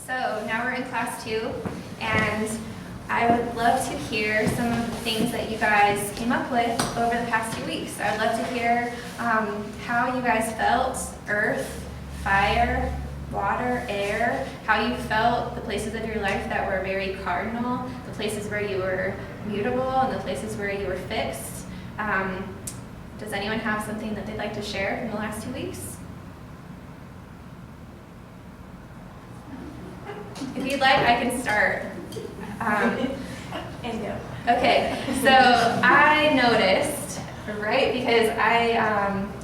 So now we're in class 2, and I would love to hear some of the things that you guys came up with over the past 2 weeks. I would love to hear how you guys felt, earth, fire, water, air, how you felt the places of your life that were very cardinal, the places where you were mutable, and the places where you were fixed. Does anyone have something that they'd like to share from the last 2 weeks? If you'd like, I can start. And go. Okay, so I noticed, right, because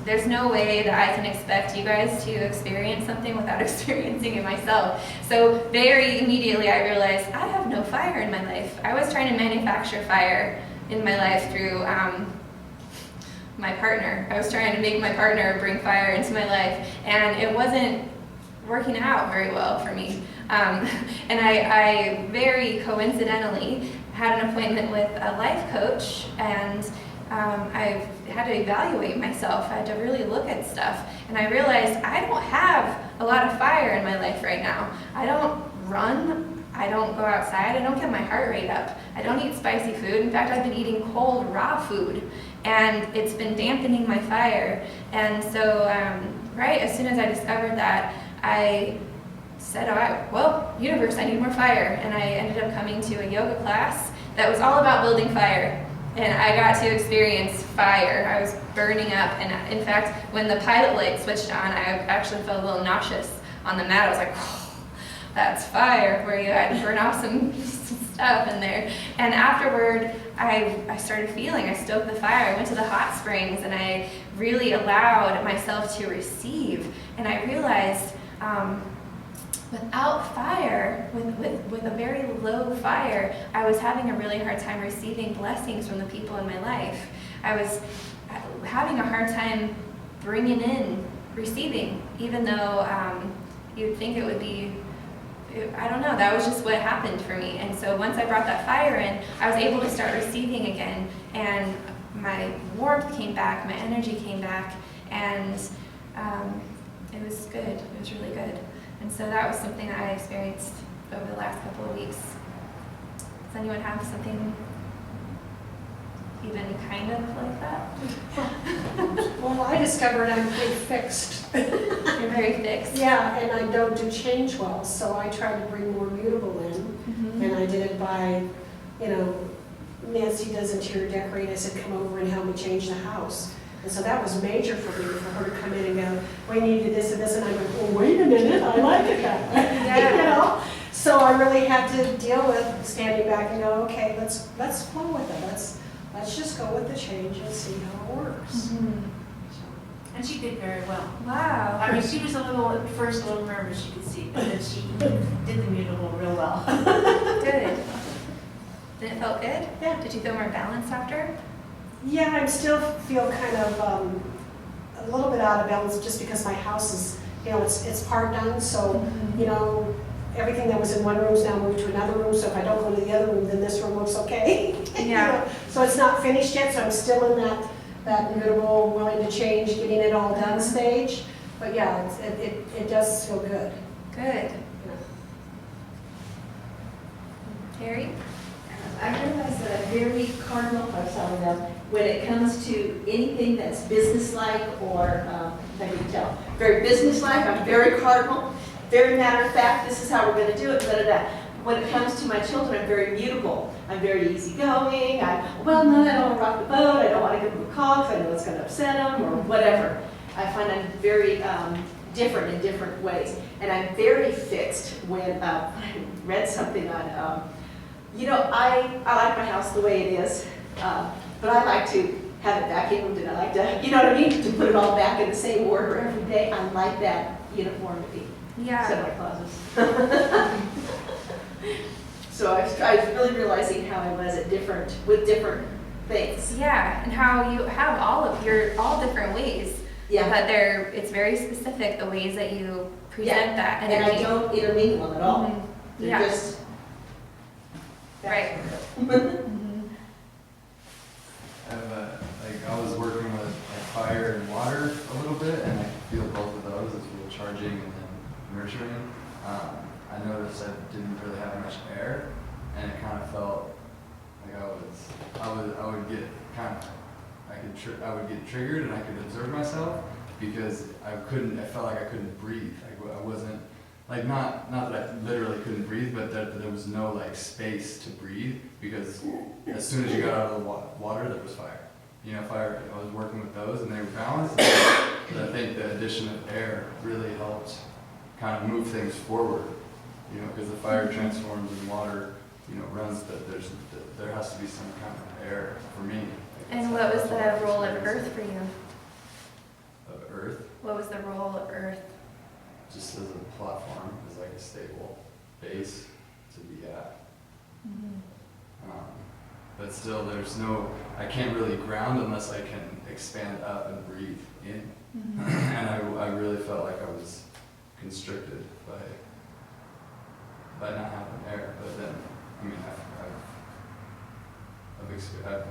there's no way that I can expect you guys to experience something without experiencing it myself. So very immediately I realized I have no fire in my life. I was trying to manufacture fire in my life through my partner. I was trying to make my partner bring fire into my life, and it wasn't working out very well for me. And I very coincidentally had an appointment with a life coach, and I had to evaluate myself. I had to really look at stuff, and I realized I don't have a lot of fire in my life right now. I don't run, I don't go outside, I don't get my heart rate up, I don't eat spicy food. In fact, I've been eating cold, raw food, and it's been dampening my fire. And so, right, as soon as I discovered that, I said, all right, well, universe, I need more fire. And I ended up coming to a yoga class that was all about building fire. And I got to experience fire. I was burning up. And in fact, when the pilot light switched on, I actually felt a little nauseous on the mat. I was like, oh, that's fire, where you had to burn off some stuff in there. And afterward, I started feeling, I stoked the fire. I went to the hot springs, and I really allowed myself to receive. And I realized, without fire, with a very low fire, I was having a really hard time receiving blessings from the people in my life. I was having a hard time bringing in, receiving, even though you'd think it would be, I don't know, that was just what happened for me. And so once I brought that fire in, I was able to start receiving again, and my warmth came back, my energy came back, and it was good. It was really good. And so that was something that I experienced over the last couple of weeks. Does anyone have something even kind of like that? Well, I discovered I'm pretty fixed. You're very fixed. Yeah, and I don't do change well, so I try to bring more mutable in. Mm-hmm. And I did it by, Nancy does interior decorating. I said, come over and help me change the house. And so that was major for me, for her to come in and go, we needed this and this, and I go, well, wait a minute, I like it that way. Yeah. So I really had to deal with standing back and go, okay, let's flow with it. Let's just go with the change and see how it works. Mm-hmm. And she did very well. Wow. I mean, she was at first a little nervous, you could see, but then she did the mutable real well. Good. Did it feel good? Yeah. Did you feel more balanced after? Yeah, I still feel kind of a little bit out of balance just because my house is, it's part done. So, everything that was in one room is now moved to another room. So if I don't go to the other room, then this room looks okay. Yeah. So it's not finished yet. So I'm still in that mutable, willing to change, getting it all done stage. But yeah, it does feel good. Good. Terry? I realize that I'm very cardinal, I'm telling them, when it comes to anything that's businesslike or, how do you tell, very businesslike, I'm very cardinal, very matter of fact, this is how we're going to do it, da da da. When it comes to my children, I'm very mutable. I'm very easygoing. Well, no, I don't want to rock the boat. I don't want to give them a call because I know it's going to upset them or whatever. I find I'm very different in different ways. And I'm very fixed when I read something on, I like my house the way it is, but I like to have it vacuumed, and I like to, to put it all back in the same order every day. I like that uniformity. Yeah. Except my closets. So I was really realizing how I was with different things. Yeah, and how you have all different ways. Yeah. But it's very specific, the ways that you present that energy. And I don't intermingle them at all. Mhm. They're Yeah. just Right. Mhm. I was working with fire and water a little bit, and I feel both of those as real charging and then nurturing. I noticed I didn't really have much air, and it kind of felt like I would get kind of, I would get triggered and I could observe myself because I felt like I couldn't breathe. I wasn't, like not that I literally couldn't breathe, but that there was no like space to breathe because as soon as you got out of the water, there was fire. You know, fire, I was working with those and they were balanced. But I think the addition of air really helped kind of move things forward, you know, because the fire transforms and water, you know, runs, that there has to be some kind of air for me. And what was the role of Earth for you? Of Earth? What was the role of Earth? Just as a platform, as like a stable base to be at. But still, I can't really ground unless I can expand up and breathe in. And I really felt like I was constricted by not having air. But then, I mean,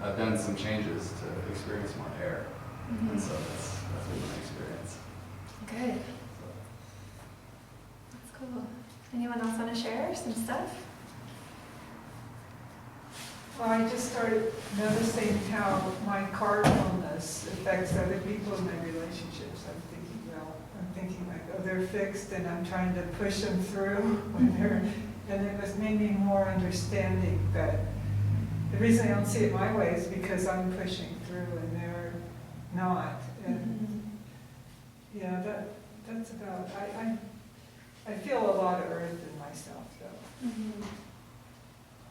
I've done some changes to experience more air, and so that's been my experience. Good. That's cool. Anyone else want to share some stuff? Well, I just started noticing how my cardinalness affects other people in my relationships. I'm thinking like, oh, they're fixed and I'm trying to push them through when and it was made me more understanding that the reason I don't see it my way is because I'm pushing through and they're not. And yeah, that's about, I feel a lot of earth in myself though.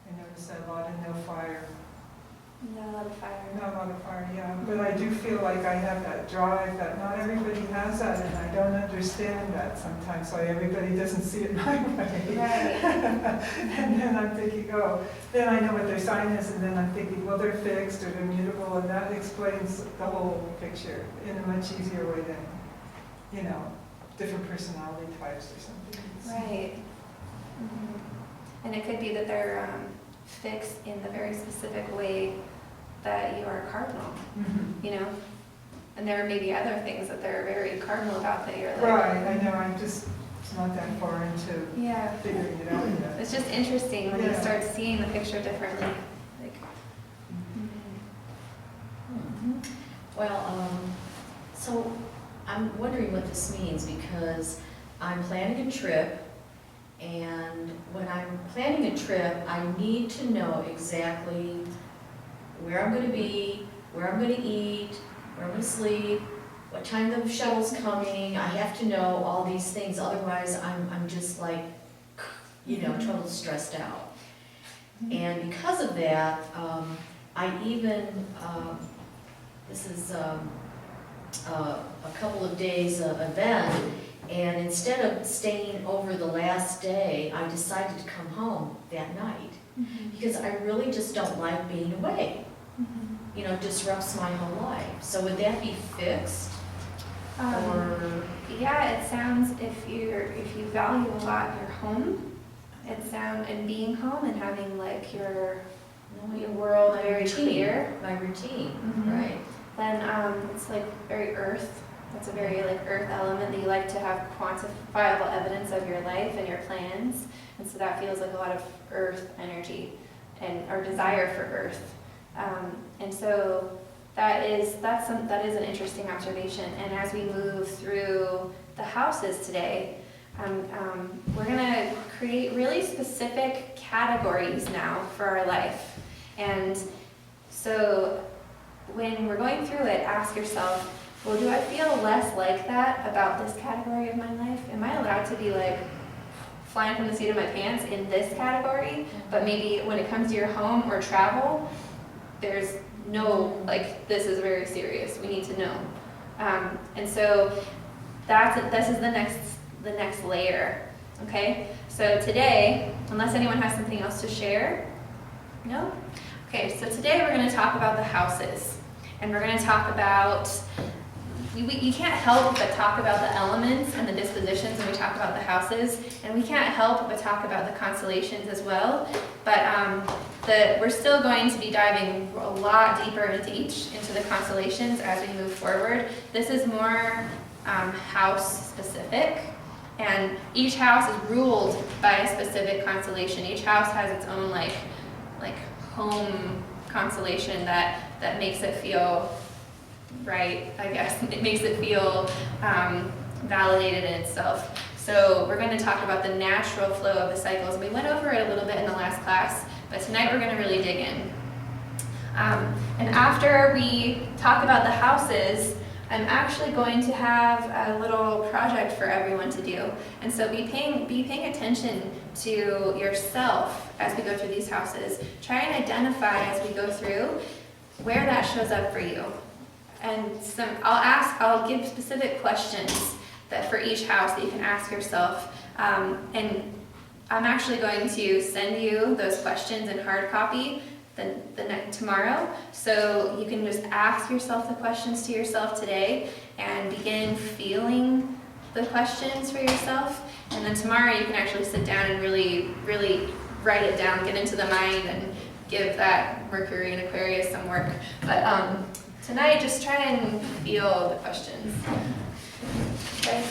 I notice a lot of no fire. Not a lot of fire. Not a lot of fire, yeah. But I do feel like I have that drive that not everybody has that, and I don't understand that sometimes, why everybody doesn't see it my way. Right. And then I'm thinking, oh, then I know what their sign is, and then I'm thinking, well, they're fixed or they're mutable, and that explains the whole picture in a much easier way than, you know, different personality types or something. Right. And it could be that they're fixed in the very specific way that you are cardinal, you know? And there may be other things that they're very cardinal about that you're like... Right, I know, I'm just not that far into figuring it out yet. It's just interesting when you start seeing the picture differently. Like, Well, so I'm wondering what this means because I'm planning a trip, and when I'm planning a trip, I need to know exactly where I'm going to be, where I'm going to eat, where I'm going to sleep, what time the shuttle's coming. I have to know all these things, otherwise I'm just like, you know, totally stressed out. And because of that, I even, this is a couple of days event, and instead of staying over the last day, I decided to come home that night because I really just don't like being away. You know, it disrupts my whole life. So would that be fixed? Or yeah, it sounds, if you value a lot your home, and being home and having like your world very clear. My routine, right? Then it's like very earth. That's a very like earth element that you like to have quantifiable evidence of your life and your plans. And so that feels like a lot of earth energy and our desire for earth. And so that is an interesting observation. And as we move through the houses today, we're going to create really specific categories now for our life. And so when we're going through it, ask yourself, well, do I feel less like that about this category of my life? Am I allowed to be like flying from the seat of my pants in this category? But maybe when it comes to your home or travel, there's no, like, this is very serious. We need to know. And so this is the next layer, okay? So today, unless anyone has something else to share, no? Okay, so today we're going to talk about the houses. And we're going to talk about, you can't help but talk about the elements and the dispositions when we talk about the houses. And we can't help but talk about the constellations as well. But we're still going to be diving a lot deeper into the constellations as we move forward. This is more house specific. And each house is ruled by a specific constellation. Each house has its own like home constellation that makes it feel right, I guess. It makes it feel validated in itself. So we're going to talk about the natural flow of the cycles. We went over it a little bit in the last class, but tonight we're going to really dig in. And after we talk about the houses, I'm actually going to have a little project for everyone to do. And so be paying attention to yourself as we go through these houses. Try and identify as we go through where that shows up for you. And I'll give specific questions that for each house that you can ask yourself. And I'm actually going to send you those questions in hard copy tomorrow, so you can just ask yourself the questions to yourself today and begin feeling the questions for yourself. And then tomorrow you can actually sit down and really, really write it down, get into the mind, and give that Mercury and Aquarius some work. But tonight, just try and feel the questions. Okay.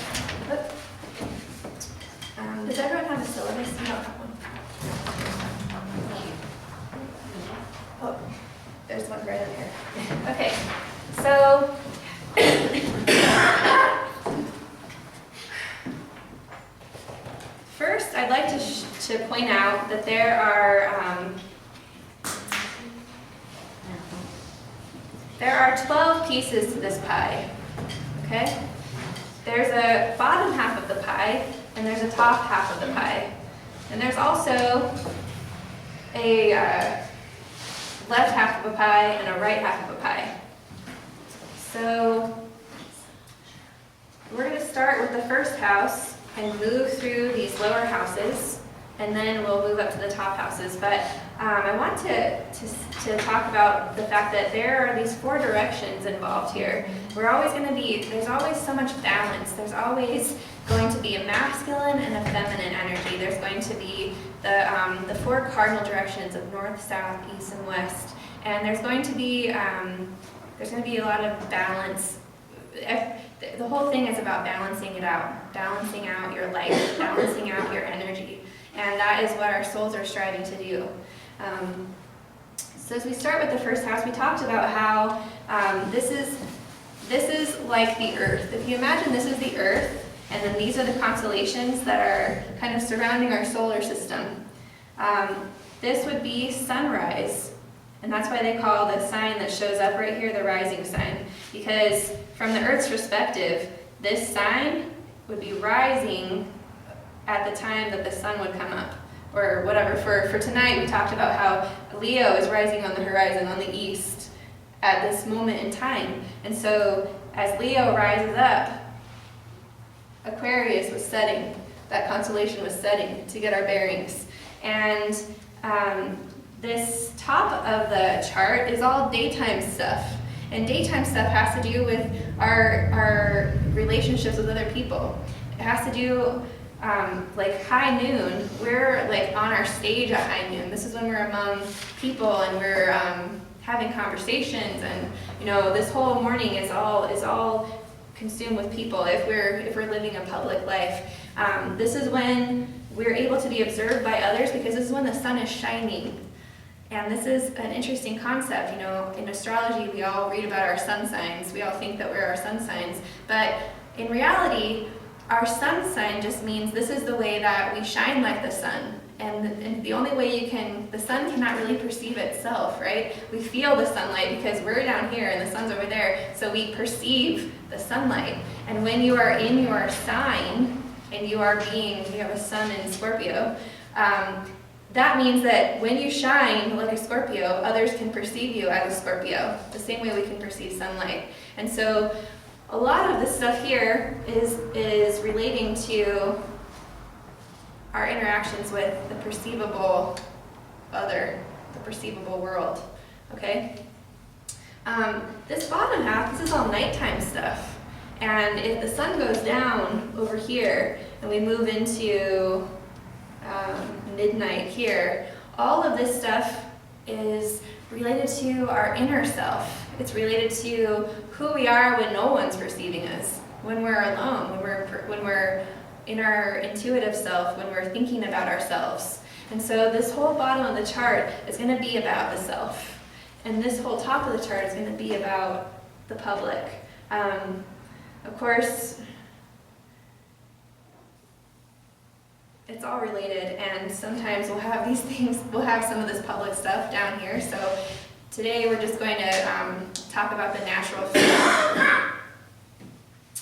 Does everyone have a syllabus? You don't have one. Oh, there's one right in here. Okay, so first I'd like to point out that there are 12 pieces to this pie, okay? There's a bottom half of the pie, and there's a top half of the pie. And there's also a left half of a pie and a right half of a pie. So we're going to start with the first house and move through these lower houses, and then we'll move up to the top houses. But I want to talk about the fact that there are these 4 directions involved here. There's always so much balance. There's always going to be a masculine and a feminine energy. There's going to be the 4 cardinal directions of north, south, east, and west. And there's going to be a lot of balance. The whole thing is about balancing it out, balancing out your life, balancing out your energy. And that is what our souls are striving to do. So as we start with the first house, we talked about how this is like the Earth. If you imagine this is the Earth, and then these are the constellations that are kind of surrounding our solar system. This would be sunrise, and that's why they call the sign that shows up right here the rising sign, because from the Earth's perspective, this sign would be rising at the time that the sun would come up, or whatever. For tonight, we talked about how Leo is rising on the horizon on the east at this moment in time. And so as Leo rises up, Aquarius was setting, that constellation was setting to get our bearings. And this top of the chart is all daytime stuff. And daytime stuff has to do with our relationships with other people. It has to do, like high noon, we're like on our stage at high noon. This is when we're among people and we're having conversations, and this whole morning is all consumed with people. If we're living a public life, this is when we're able to be observed by others, because this is when the sun is shining. And this is an interesting concept. In astrology, we all read about our sun signs. We all think that we're our sun signs. But in reality, our sun sign just means this is the way that we shine like the sun. And the only way the sun cannot really perceive itself, right? We feel the sunlight because we're down here and the sun's over there, so we perceive the sunlight. And when you are in your sign, and you have a sun in Scorpio, that means that when you shine like a Scorpio, others can perceive you as a Scorpio, the same way we can perceive sunlight. And so a lot of this stuff here is relating to our interactions with the perceivable other, the perceivable world, okay? This bottom half, this is all nighttime stuff. And if the sun goes down over here and we move into midnight here, all of this stuff is related to our inner self. It's related to who we are when no one's perceiving us, when we're alone, when we're in our intuitive self when we're thinking about ourselves. And so this whole bottom of the chart is going to be about the self. And this whole top of the chart is going to be about the public. Of course, it's all related, and sometimes we'll have these things, we'll have some of this public stuff down here. So today we're just going to talk about the natural field.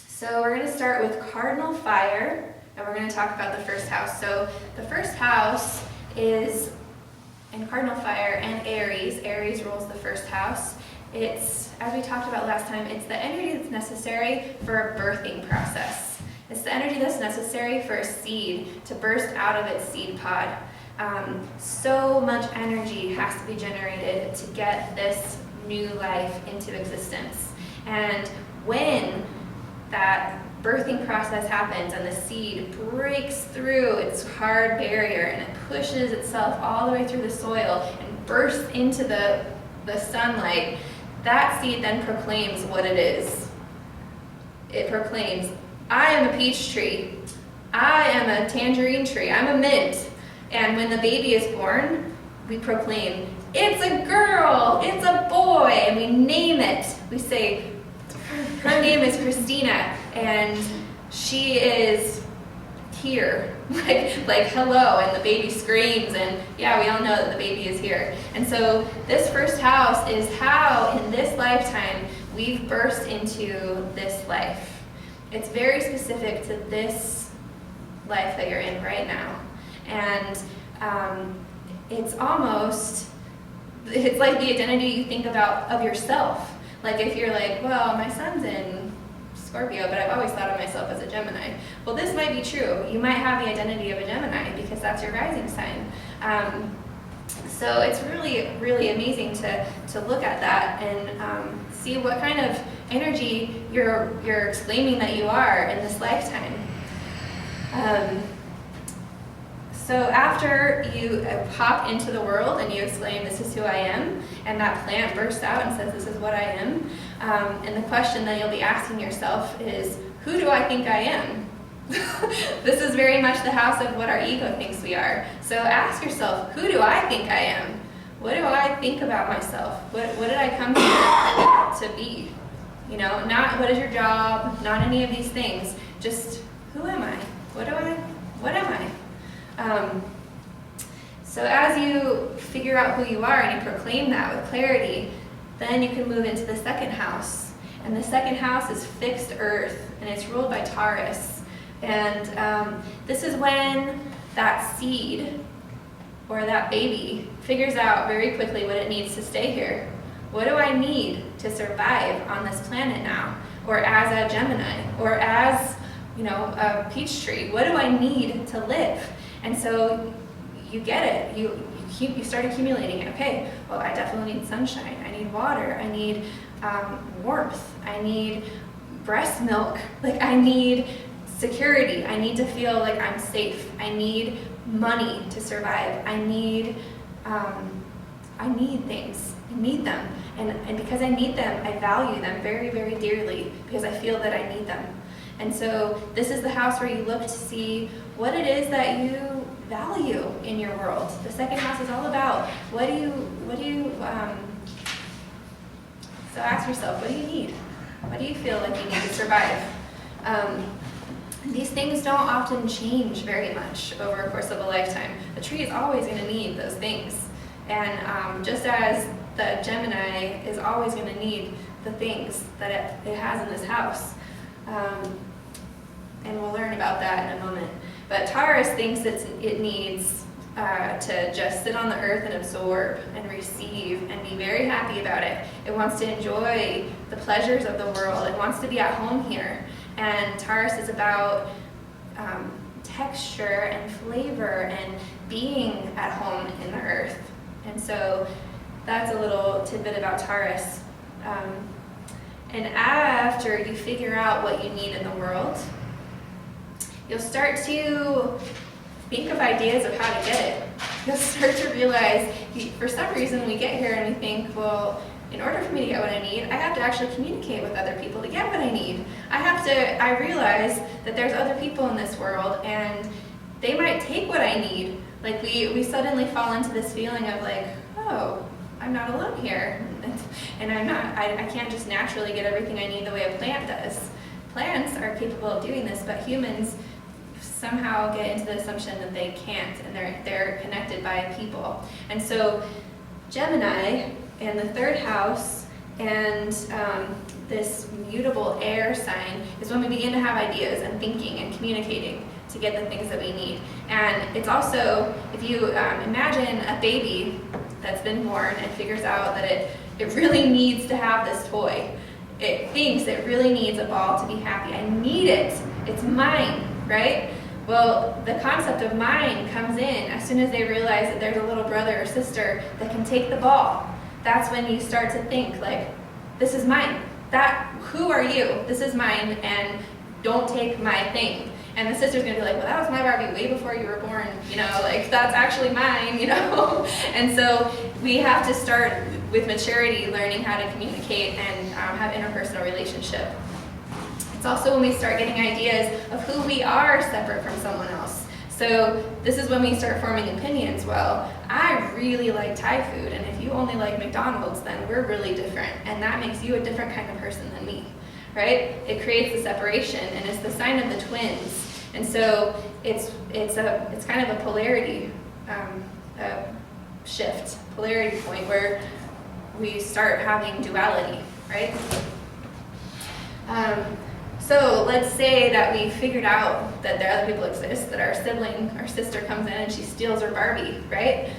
So we're going to start with cardinal fire, and we're going to talk about the first house. So the first house is in cardinal fire and Aries. Aries rules the first house. It's, as we talked about last time, it's the energy that's necessary for a birthing process. It's the energy that's necessary for a seed to burst out of its seed pod. So much energy has to be generated to get this new life into existence. And when that birthing process happens and the seed breaks through its hard barrier and it pushes itself all the way through the soil and bursts into the sunlight, that seed then proclaims what it is. It proclaims, I am a peach tree, I am a tangerine tree, I'm a mint. And when the baby is born, we proclaim, it's a girl, it's a boy, and we name it. We say, her name is Christina, and she is here, like hello, and the baby screams, and yeah, we all know that the baby is here. And so this first house is how, in this lifetime, we've burst into this life. It's very specific to this life that you're in right now. And it's like the identity you think about of yourself. Like if you're like, well, my son's in Scorpio, but I've always thought of myself as a Gemini. Well, this might be true. You might have the identity of a Gemini because that's your rising sign. So it's really, really amazing to look at that and see what kind of energy you're exclaiming that you are in this lifetime. So after you pop into the world and you exclaim, this is who I am, and that plant bursts out and says, this is what I am, and the question that you'll be asking yourself is, who do I think I am? This is very much the house of what our ego thinks we are. So ask yourself, who do I think I am? What do I think about myself? What did I come here to be? You know, not what is your job, not any of these things, just who am I? What am I? So as you figure out who you are and you proclaim that with clarity, then you can move into the second house. And the second house is fixed earth, and it's ruled by Taurus. And this is when that seed or that baby figures out very quickly what it needs to stay here. What do I need to survive on this planet now? Or as a Gemini, or as, you know, a peach tree? What do I need to live? And so you get it. You start accumulating it. Okay, well, I definitely need sunshine. I need water. I need warmth. I need breast milk. Like, I need security. I need to feel like I'm safe. I need money to survive. I need things. I need them. And because I need them, I value them very, very dearly because I feel that I need them. And so this is the house where you look to see what it is that you value in your world. The second house is all about what do you so ask yourself, what do you need? What do you feel like you need to survive? These things don't often change very much over a course of a lifetime. The tree is always going to need those things. And just as the Gemini is always going to need the things that it has in this house. And we'll learn about that in a moment. But Taurus thinks it needs to just sit on the earth and absorb and receive and be very happy about it. It wants to enjoy the pleasures of the world. It wants to be at home here. And Taurus is about texture and flavor and being at home in the earth. And so that's a little tidbit about Taurus. And after you figure out what you need in the world, you'll start to think of ideas of how to get it. You'll start to realize, for some reason we get here and we think, well, in order for me to get what I need, I have to actually communicate with other people to get what I need. I realize that there's other people in this world and they might take what I need. Like we suddenly fall into this feeling of like, oh, I'm not alone here. And I can't just naturally get everything I need the way a plant does. Plants are capable of doing this, but humans somehow get into the assumption that they can't, and they're connected by people. And so Gemini and the third house and this mutable air sign is when we begin to have ideas and thinking and communicating to get the things that we need. And it's also, if you imagine a baby that's been born and figures out that it really needs to have this toy. It thinks it really needs a ball to be happy. I need it. It's mine, right? Well, the concept of mine comes in as soon as they realize that there's a little brother or sister that can take the ball. That's when you start to think like, this is mine. Who are you? This is mine, and don't take my thing. And the sister's gonna be like, well, that was my Barbie way before you were born, like that's actually mine, And so we have to start with maturity, learning how to communicate and have interpersonal relationship. It's also when we start getting ideas of who we are separate from someone else. So this is when we start forming opinions. Well, I really like Thai food, and if you only like McDonald's, then we're really different, and that makes you a different kind of person than me, right? It creates the separation, and it's the sign of the twins. And so it's kind of a polarity shift, polarity point where we start having duality, right? So let's say that we figured out that there are other people exist, that our sibling, our sister comes in and she steals our Barbie, right?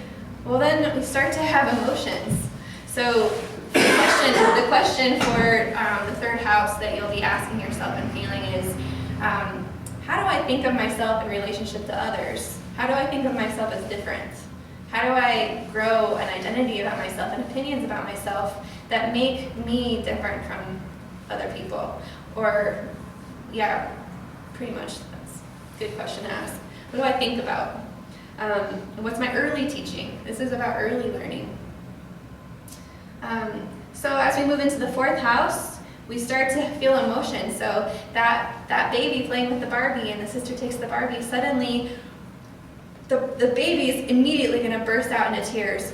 Well, then we start to have emotions. So the question for the third house that you'll be asking yourself and feeling is, how do I think of myself in relationship to others? How do I think of myself as different? How do I grow an identity about myself and opinions about myself that make me different from other people? Or, yeah, pretty much that's a good question to ask. What do I think about? What's my early teaching? This is about early learning. So as we move into the fourth house, we start to feel emotion. So that baby playing with the Barbie and the sister takes the Barbie, suddenly the baby is immediately going to burst out into tears.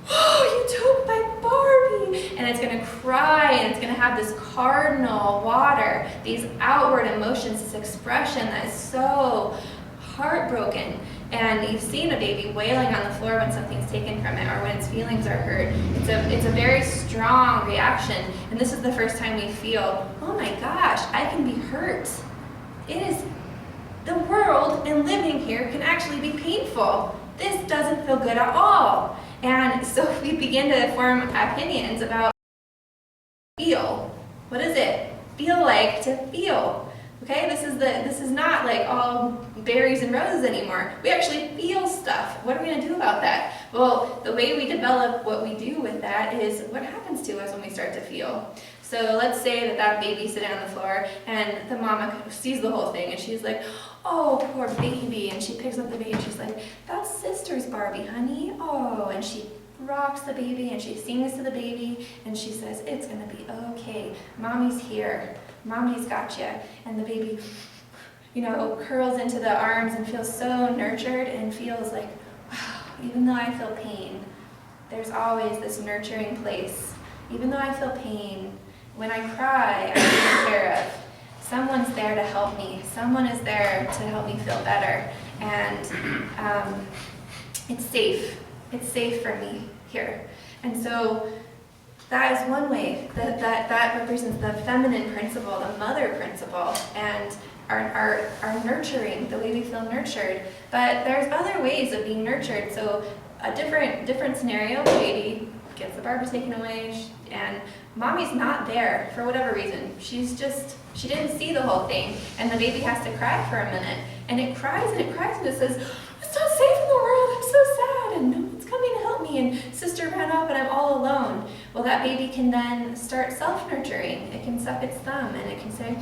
Oh, you took my Barbie! And it's going to cry, and it's going to have this cardinal water, these outward emotions, this expression that is so heartbroken. And you've seen a baby wailing on the floor when something's taken from it or when its feelings are hurt. It's a very strong reaction. And this is the first time we feel, oh my gosh, I can be hurt. The world and living here can actually be painful. This doesn't feel good at all. And so we begin to form opinions about feel. What does it feel like to feel? Okay, this is not like all berries and roses anymore. We actually feel stuff. What are we gonna do about that? Well, the way we develop what we do with that is what happens to us when we start to feel. So let's say that baby's sitting on the floor and the mama sees the whole thing and she's like, oh, poor baby. And she picks up the baby and she's like, that's sister's Barbie, honey. Oh, and she rocks the baby and she sings to the baby and she says, it's gonna be okay. Mommy's here. Mommy's got you. And the baby, curls into the arms and feels so nurtured and feels like, wow, even though I feel pain, there's always this nurturing place. Even though I feel pain, when I cry, I'm taken care of. Someone's there to help me. Someone is there to help me feel better. And it's safe. It's safe for me here. And so that is one way that represents the feminine principle, the mother principle, and our nurturing, the way we feel nurtured. But there's other ways of being nurtured. So a different scenario, baby gets the Barbie taken away, and mommy's not there for whatever reason. She didn't see the whole thing, and the baby has to cry for a minute, and it cries and it cries and it says, it's not safe in the world, I'm so sad, and no one's coming to help me, and sister ran off and I'm all alone. Well, that baby can then start self-nurturing. It can suck its thumb and it can say,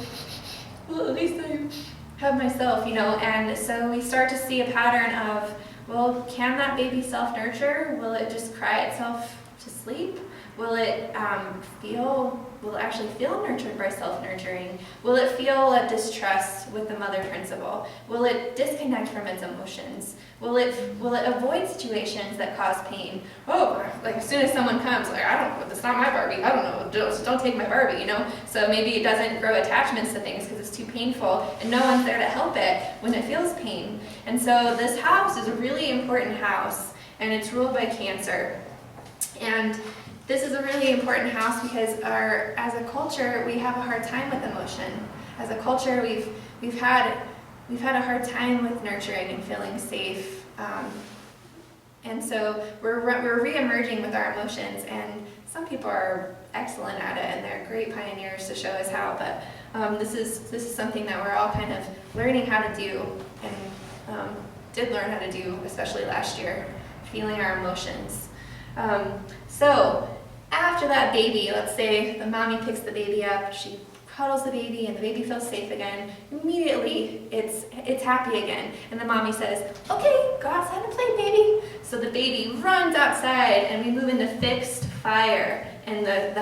well, at least I have myself, and so we start to see a pattern of, well, can that baby self-nurture? Will it just cry itself to sleep? Will it actually feel nurtured by self-nurturing? Will it feel a distrust with the mother principle? Will it disconnect from its emotions? Will it avoid situations that cause pain? Oh, like as soon as someone comes, like, it's not my Barbie, I don't know, don't take my Barbie, you know? So maybe it doesn't grow attachments to things because it's too painful, and no one's there to help it when it feels pain. And so this house is a really important house, and it's ruled by Cancer. And this is a really important house because as a culture, we have a hard time with emotion. As a culture, we've had a hard time with nurturing and feeling safe. And so we're re-emerging with our emotions, and some people are excellent at it, and they're great pioneers to show us how, but this is something that we're all kind of learning how to do, and did learn how to do, especially last year, feeling our emotions. So after that baby, let's say the mommy picks the baby up, she cuddles the baby, and the baby feels safe again. Immediately, it's happy again, and the mommy says, "Okay, go outside and play, baby." So the baby runs outside, and we move into fixed fire, and the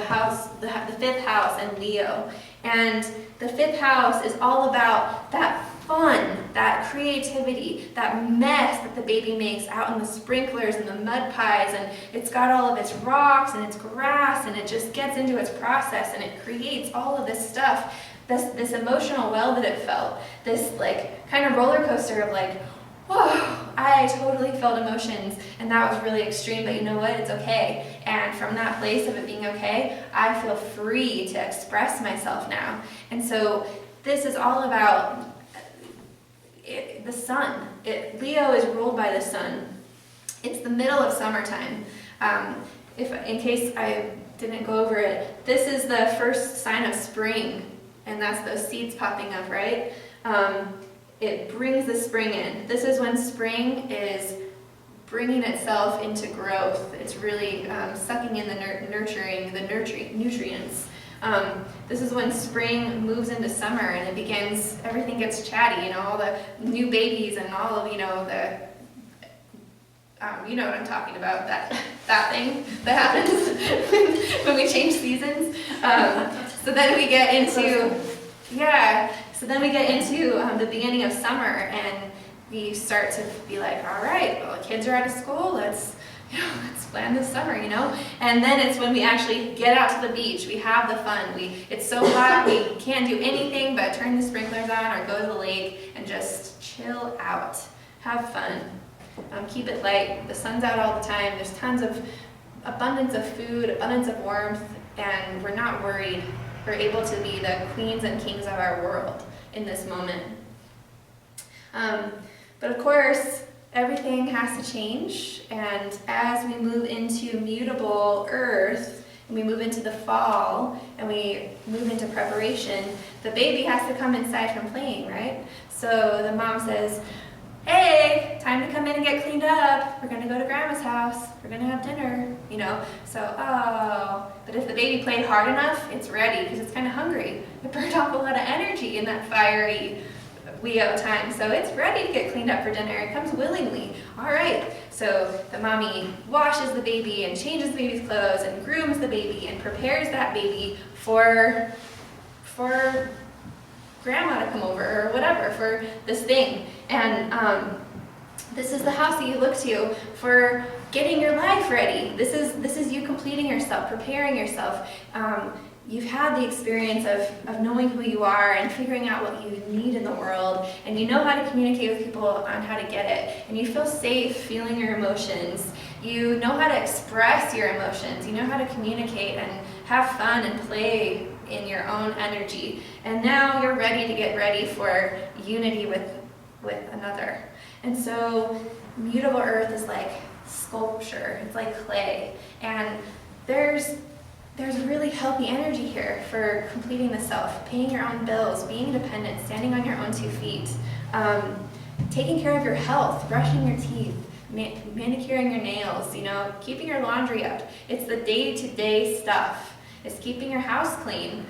fifth house, and Leo. And the fifth house is all about that fun, that creativity, that mess that the baby makes out in the sprinklers and the mud pies, and it's got all of its rocks and its grass, and it just gets into its process, and it creates all of this stuff, this emotional well that it felt, this like kind of roller coaster of like, whoa, I totally felt emotions, and that was really extreme, but you know what, it's okay. And from that place of it being okay, I feel free to express myself now. And so this is all about the sun. Leo is ruled by the sun. It's the middle of summertime. In case I didn't go over it, this is the first sign of spring, and that's those seeds popping up, right? It brings the spring in. This is when spring is bringing itself into growth. It's really sucking in the nutrients. This is when spring moves into summer, and it begins, everything gets chatty, all the new babies and all of, you know what I'm talking about, that thing that happens when we change seasons. So then we get into, the beginning of summer, and we start to be like, all right, well, the kids are out of school, let's plan this summer, And then it's when we actually get out to the beach, we have the fun, it's so hot, we can't do anything but turn the sprinklers on or go to the lake and just chill out, have fun, keep it light, the sun's out all the time, there's abundance of food, abundance of warmth, and we're not worried. We're able to be the queens and kings of our world in this moment. But of course, everything has to change, and as we move into mutable earth, and we move into the fall, and we move into preparation, the baby has to come inside from playing, right? So the mom says, hey, time to come in and get cleaned up. We're gonna go to grandma's house. We're gonna have dinner, but if the baby played hard enough, it's ready because it's kind of hungry. It burned off a lot of energy in that fiery Leo time, so it's ready to get cleaned up for dinner. It comes willingly. All right, so the mommy washes the baby and changes the baby's clothes and grooms the baby and prepares that baby for grandma to come over or whatever, for this thing. And this is the house that you look to for getting your life ready. This is you completing yourself, preparing yourself. You've had the experience of knowing who you are and figuring out what you need in the world, and you know how to communicate with people on how to get it, and you feel safe feeling your emotions. You know how to express your emotions. You know how to communicate and have fun and play in your own energy. And now you're ready to get ready for unity with another. And so mutable earth is like sculpture. It's like clay. And there's a really healthy energy here for completing the self, paying your own bills, being independent, standing on your own 2 feet, taking care of your health, brushing your teeth, manicuring your nails, keeping your laundry up. It's the day-to-day stuff. It's keeping your house clean,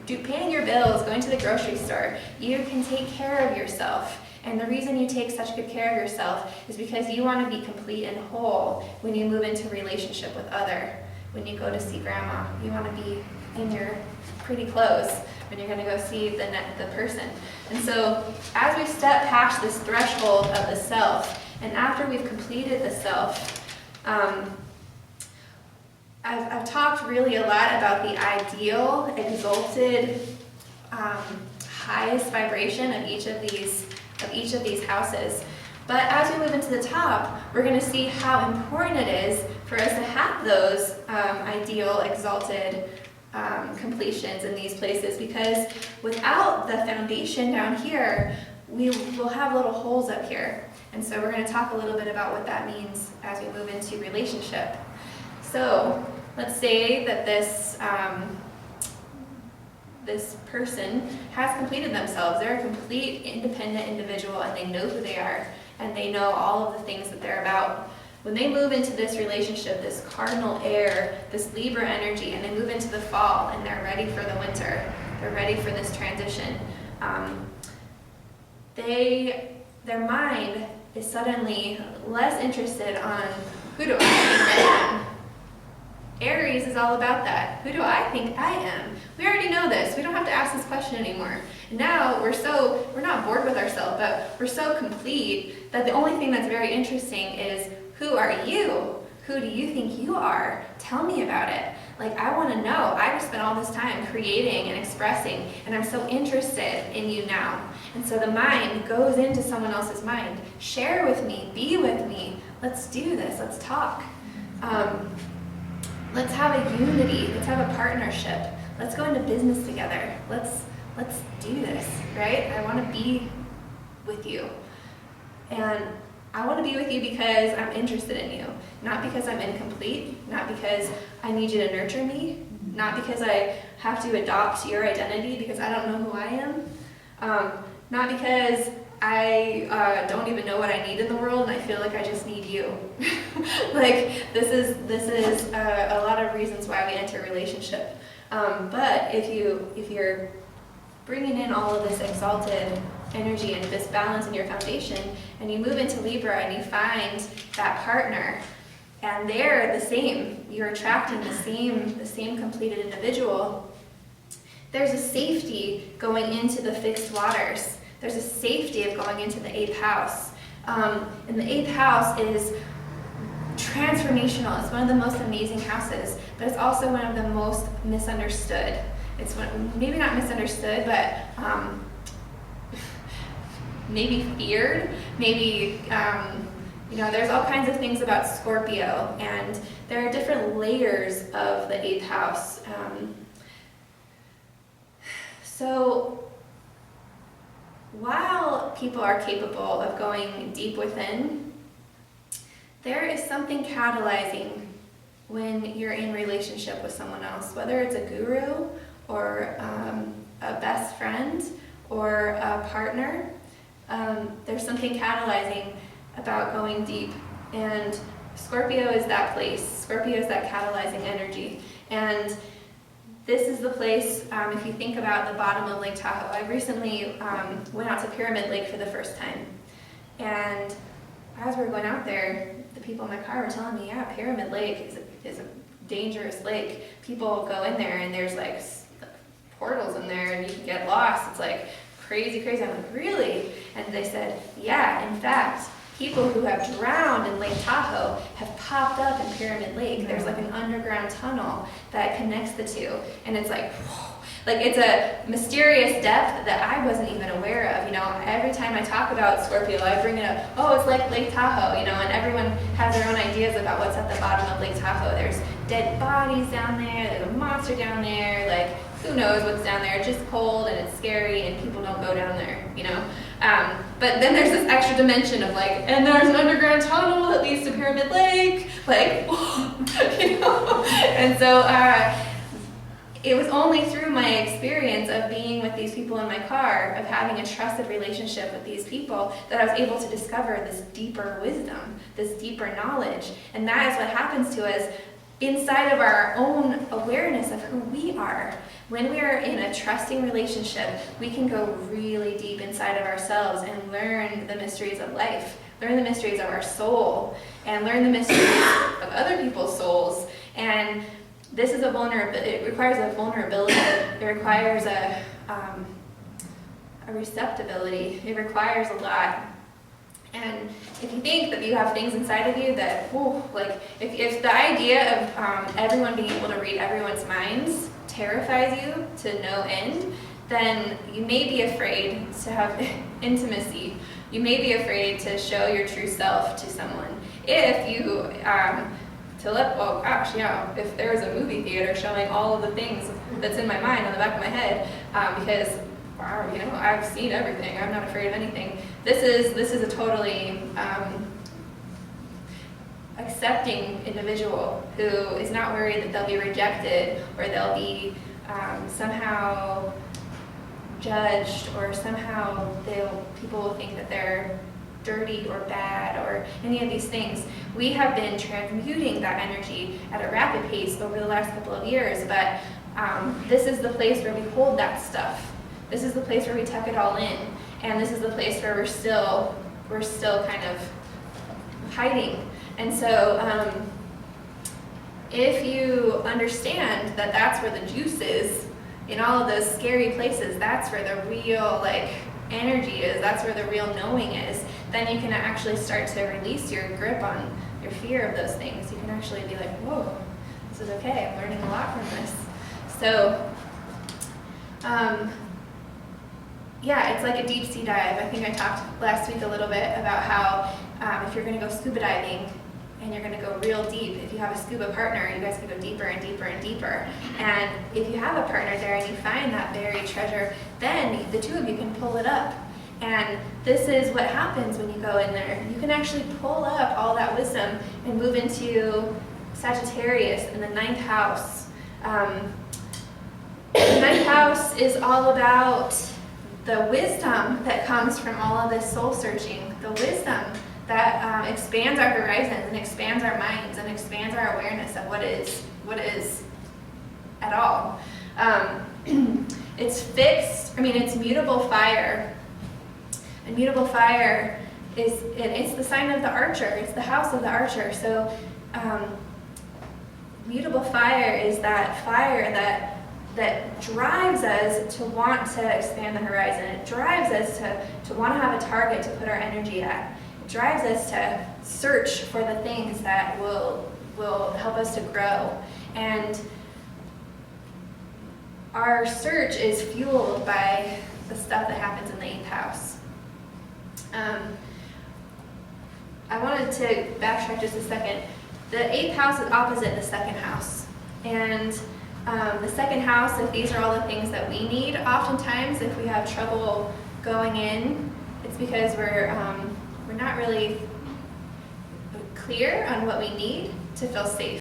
paying your bills, going to the grocery store. You can take care of yourself. And the reason you take such good care of yourself is because you want to be complete and whole when you move into relationship with other. When you go to see grandma, you want to be in your pretty clothes when you're going to go see the person. And so as we step past this threshold of the self, and after we've completed the self, I've talked really a lot about the ideal, exalted, highest vibration of each of these houses. But as we move into the top, we're going to see how important it is for us to have those ideal, exalted completions in these places, because without the foundation down here, we will have little holes up here. And so we're going to talk a little bit about what that means as we move into relationship. So let's say that this person has completed themselves. They're a complete independent individual, and they know who they are, and they know all of the things that they're about. When they move into this relationship, this cardinal air, this Libra energy, and they move into the fall, and they're ready for the winter, they're ready for this transition, their mind is suddenly less interested on who do I think I am. Aries is all about that. Who do I think I am? We already know this. We don't have to ask this question anymore. And now we're not bored with ourselves, but we're so complete that the only thing that's very interesting is, who are you? Who do you think you are? Tell me about it. Like, I want to know. I've spent all this time creating and expressing, and I'm so interested in you now. And so the mind goes into someone else's mind. Share with me. Be with me. Let's do this. Let's talk. Let's have a unity. Let's have a partnership. Let's go into business together. Let's do this, right? I want to be with you. And I want to be with you because I'm interested in you. Not because I'm incomplete. Not because I need you to nurture me. Not because I have to adopt your identity because I don't know who I am. Not because I don't even know what I need in the world and I feel like I just need you. Like, this is a lot of reasons why we enter a relationship. But if you're bringing in all of this exalted energy and this balance in your foundation, and you move into Libra and you find that partner, and they're the same, you're attracting the same completed individual, there's a safety going into the fixed waters. There's a safety of going into the 8th house. And the 8th house is transformational. It's one of the most amazing houses, but it's also one of the most misunderstood. It's maybe not misunderstood, but maybe feared. Maybe, there's all kinds of things about Scorpio, and there are different layers of the 8th house. So while people are capable of going deep within, there is something catalyzing when you're in relationship with someone else, whether it's a guru or a best friend or a partner. There's something catalyzing about going deep, and Scorpio is that place. Scorpio is that catalyzing energy, and this is the place, if you think about the bottom of Lake Tahoe. I recently went out to Pyramid Lake for the first time, and as we were going out there, the people in my car were telling me, yeah, Pyramid Lake is a dangerous lake. People go in there and there's like portals in there and you can get lost. It's like crazy. I'm like, really? And they said, yeah, in fact, people who have drowned in Lake Tahoe have popped up in Pyramid Lake. There's like an underground tunnel that connects the two, and it's like, whoa. Like, it's a mysterious depth that I wasn't even aware of. Every time I talk about Scorpio, I bring it up, oh, it's like Lake Tahoe, and everyone has their own ideas about what's at the bottom of Lake Tahoe. There's dead bodies down there, there's a monster down there, like, who knows what's down there. It's just cold and it's scary and people don't go down there, But then there's this extra dimension of like, and there's an underground tunnel that leads to Pyramid Lake, like, And so it was only through my experience of being with these people in my car, of having a trusted relationship with these people, that I was able to discover this deeper wisdom, this deeper knowledge. And that is what happens to us inside of our own awareness of who we are. When we are in a trusting relationship, we can go really deep inside of ourselves and learn the mysteries of life, learn the mysteries of our soul, and learn the mysteries of other people's souls. And this is it requires a vulnerability, it requires a receptibility, it requires a lot. And if you think that you have things inside of you that, like, if the idea of everyone being able to read everyone's minds terrifies you to no end, then you may be afraid to have intimacy. You may be afraid to show your true self to someone. If you, if there was a movie theater showing all of the things that's in my mind on the back of my head, because, wow, I've seen everything, I'm not afraid of anything. This is a totally accepting individual who is not worried that they'll be rejected or they'll be somehow judged, or somehow people will think that they're dirty or bad or any of these things. We have been transmuting that energy at a rapid pace over the last couple of years, but this is the place where we hold that stuff. This is the place where we tuck it all in, and this is the place where we're still kind of hiding. And so if you understand that that's where the juice is, in all of those scary places, that's where the real energy is, that's where the real knowing is, then you can actually start to release your grip on your fear of those things. You can actually be like, whoa, this is okay, I'm learning a lot from this. So, yeah, it's like a deep sea dive. I think I talked last week a little bit about how if you're going to go scuba diving and you're going to go real deep, if you have a scuba partner, you guys can go deeper and deeper and deeper. And if you have a partner there and you find that buried treasure, then the two of you can pull it up. And this is what happens when you go in there. You can actually pull up all that wisdom and move into Sagittarius in the 9th house. The 9th house is all about the wisdom that comes from all of this soul searching, the wisdom that expands our horizons and expands our minds and expands our awareness of what is at all. It's fixed, it's mutable fire. And mutable fire it's the sign of the archer, it's the house of the archer. So mutable fire is that fire that drives us to want to expand the horizon. It drives us to want to have a target to put our energy at. It drives us to search for the things that will help us to grow. And our search is fueled by the stuff that happens in the 8th house. I wanted to backtrack just a second. The 8th house is opposite the 2nd house. And the 2nd house, if these are all the things that we need, oftentimes if we have trouble going in, it's because we're not really clear on what we need to feel safe.